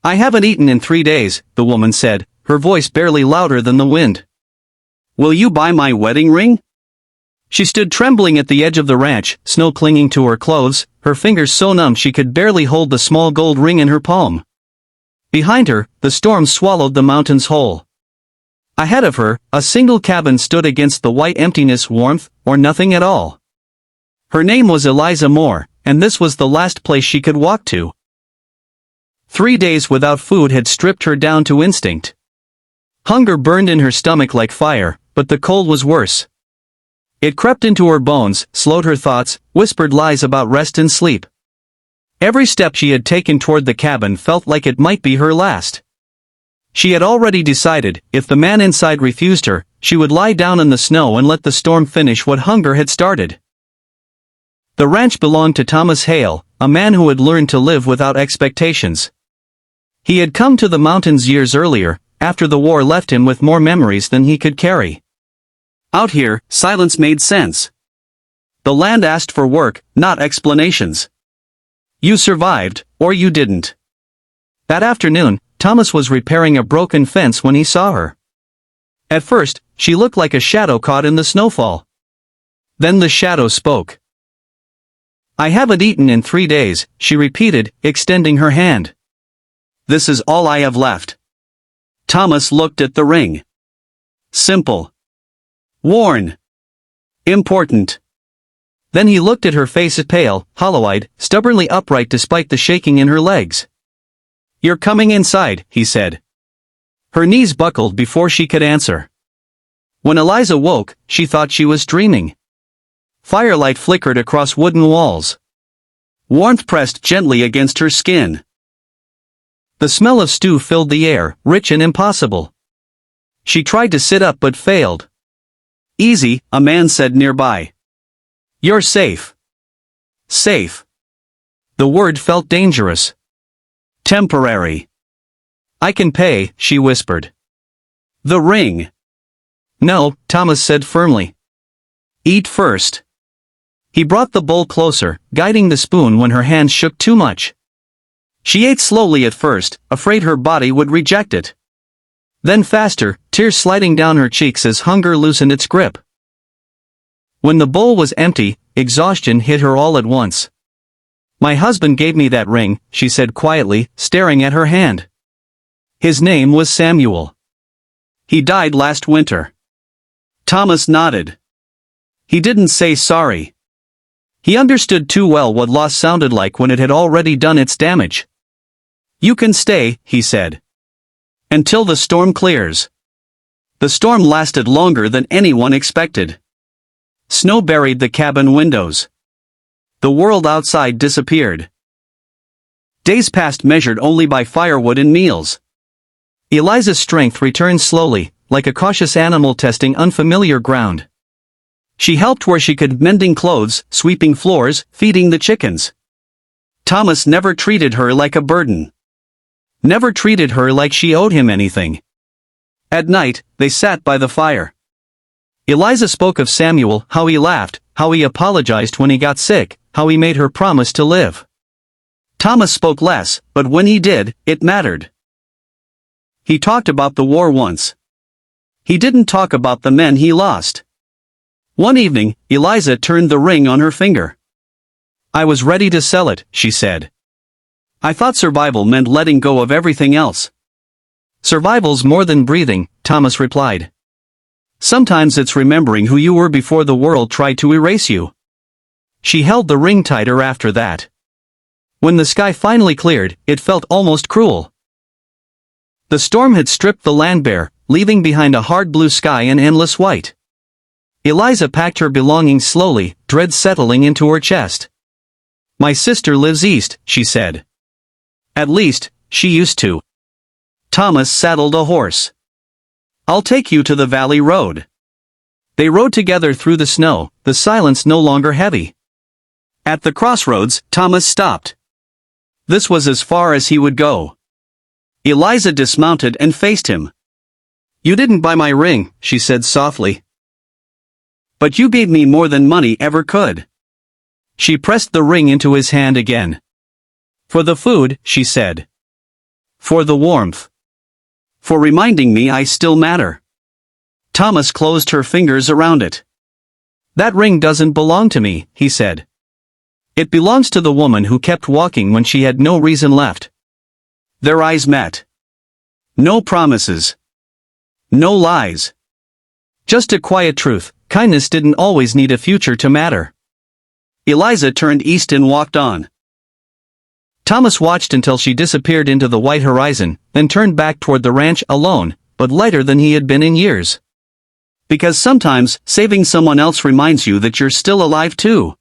I haven't eaten in 3 days, the woman said, her voice barely louder than the wind. Will you buy my wedding ring? She stood trembling at the edge of the ranch, snow clinging to her clothes, her fingers so numb she could barely hold the small gold ring in her palm. Behind her, the storm swallowed the mountains whole. Ahead of her, a single cabin stood against the white emptiness, warmth, or nothing at all. Her name was Eliza Moore, and this was the last place she could walk to. 3 days without food had stripped her down to instinct. Hunger burned in her stomach like fire, but the cold was worse. It crept into her bones, slowed her thoughts, whispered lies about rest and sleep. Every step she had taken toward the cabin felt like it might be her last. She had already decided, if the man inside refused her, she would lie down in the snow and let the storm finish what hunger had started. The ranch belonged to Thomas Hale, a man who had learned to live without expectations. He had come to the mountains years earlier, after the war left him with more memories than he could carry. Out here, silence made sense. The land asked for work, not explanations. You survived, or you didn't. That afternoon, Thomas was repairing a broken fence when he saw her. At first, she looked like a shadow caught in the snowfall. Then the shadow spoke. I haven't eaten in 3 days, she repeated, extending her hand. This is all I have left. Thomas looked at the ring. Simple. Worn. Important. Then he looked at her face, pale, hollow-eyed, stubbornly upright despite the shaking in her legs. You're coming inside, he said. Her knees buckled before she could answer. When Eliza woke, she thought she was dreaming. Firelight flickered across wooden walls. Warmth pressed gently against her skin. The smell of stew filled the air, rich and impossible. She tried to sit up but failed. Easy, a man said nearby. You're safe. Safe. The word felt dangerous. Temporary. I can pay, she whispered. The ring. No, Thomas said firmly. Eat first. He brought the bowl closer, guiding the spoon when her hands shook too much. She ate slowly at first, afraid her body would reject it. Then faster, tears sliding down her cheeks as hunger loosened its grip. When the bowl was empty, exhaustion hit her all at once. My husband gave me that ring, she said quietly, staring at her hand. His name was Samuel. He died last winter. Thomas nodded. He didn't say sorry. He understood too well what loss sounded like when it had already done its damage. You can stay, he said. Until the storm clears. The storm lasted longer than anyone expected. Snow buried the cabin windows. The world outside disappeared. Days passed measured only by firewood and meals. Eliza's strength returned slowly, like a cautious animal testing unfamiliar ground. She helped where she could, mending clothes, sweeping floors, feeding the chickens. Thomas never treated her like a burden. Never treated her like she owed him anything. At night, they sat by the fire. Eliza spoke of Samuel, how he laughed, how he apologized when he got sick, how he made her promise to live. Thomas spoke less, but when he did, it mattered. He talked about the war once. He didn't talk about the men he lost. One evening, Eliza turned the ring on her finger. I was ready to sell it, she said. I thought survival meant letting go of everything else. Survival's more than breathing, Thomas replied. Sometimes it's remembering who you were before the world tried to erase you. She held the ring tighter after that. When the sky finally cleared, it felt almost cruel. The storm had stripped the land bare, leaving behind a hard blue sky and endless white. Eliza packed her belongings slowly, dread settling into her chest. My sister lives east, she said. At least, she used to. Thomas saddled a horse. I'll take you to the valley road. They rode together through the snow, the silence no longer heavy. At the crossroads, Thomas stopped. This was as far as he would go. Eliza dismounted and faced him. You didn't buy my ring, she said softly. But you gave me more than money ever could. She pressed the ring into his hand again. For the food, she said. For the warmth. For reminding me I still matter. Thomas closed her fingers around it. That ring doesn't belong to me, he said. It belongs to the woman who kept walking when she had no reason left. Their eyes met. No promises. No lies. Just a quiet truth, kindness didn't always need a future to matter. Eliza turned east and walked on. Thomas watched until she disappeared into the white horizon, then turned back toward the ranch alone, but lighter than he had been in years. Because sometimes, saving someone else reminds you that you're still alive too.